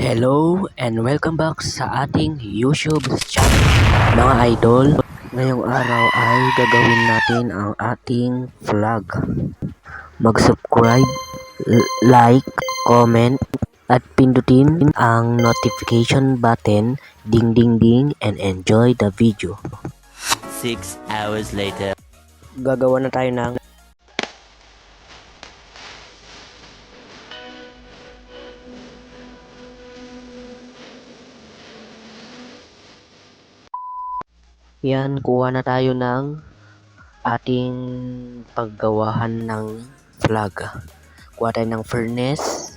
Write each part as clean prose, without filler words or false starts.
Hello and welcome back sa ating YouTube channel. Mga idol, ngayong araw ay gagawin natin ang ating vlog. Mag-subscribe, like, comment, at pindutin ang notification button, ding ding ding, and enjoy the video. 6 hours later. Gagawa na tayo ng Yan, kuha na tayo ng ating paggawahan ng flag. Kuha tayo ng furnace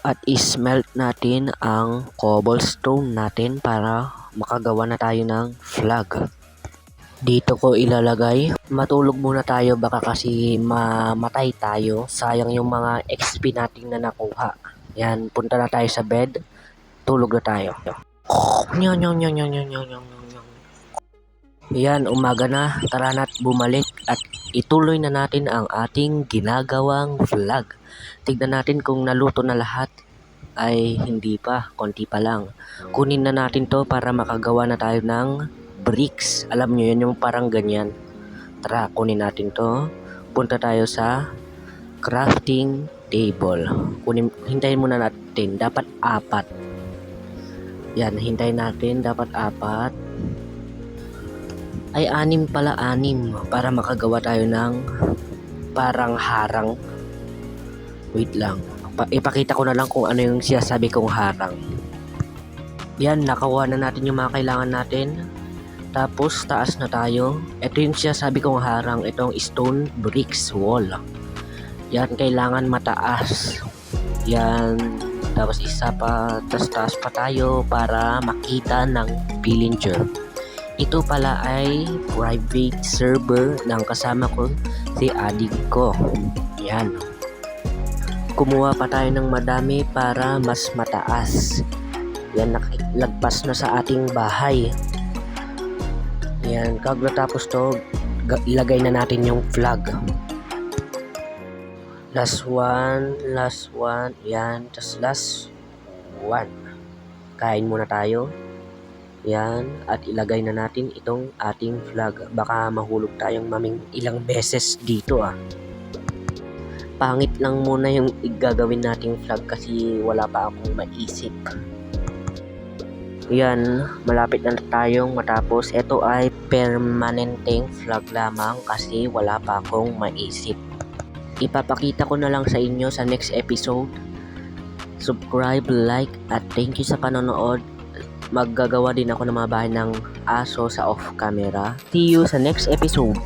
at ismelt natin ang cobblestone natin para makagawa na tayo ng flag. Dito ko ilalagay. Matulog muna tayo baka kasi mamatay tayo. Sayang yung mga XP natin na nakuha. Yan, punta na tayo sa bed. Tulog na tayo. Yan, umaga na. Tara na't bumalik at ituloy na natin ang ating ginagawang vlog. Tignan natin kung naluto na lahat. Ay hindi pa, konti pa lang. Kunin na natin to para makagawa na tayo ng bricks. Alam nyo yun, yung parang ganyan. Tara, kunin natin to. Punta tayo sa crafting table. Hintayin muna natin. Dapat 4. Yan, hintayin natin. Dapat 4. Ay 6 pala, 6 para makagawa tayo ng parang harang. Wait lang, ipakita ko na lang kung ano yung sinasabi kong harang. Yan, nakakuha na natin yung mga kailangan natin. Tapos taas na tayo. Ito yung sinasabi kong harang, itong stone bricks wall. Yan, kailangan mataas. Yan, tapos isa pa, taas pa tayo para makita ng villager. Ito pala ay private server ng kasama ko, si adik ko. Yan. Kumuha pa tayo ng madami para mas mataas. Yan, lagpas na sa ating bahay. Yan, kaglatapos to, ilagay na natin yung flag. Last one. Yan, tas last one. Kain muna tayo. Yan, at ilagay na natin itong ating flag. Baka mahulog tayong maming ilang beses dito Pangit lang muna yung igagawin nating flag kasi wala pa akong maisip. Yan, malapit na tayong matapos. Ito ay permanenteng flag lamang kasi wala pa akong maisip. Ipapakita ko na lang sa inyo sa next episode. Subscribe, like, at thank you sa panonood. Maggagawa din ako ng mga bahay ng aso sa off camera. See you sa next episode.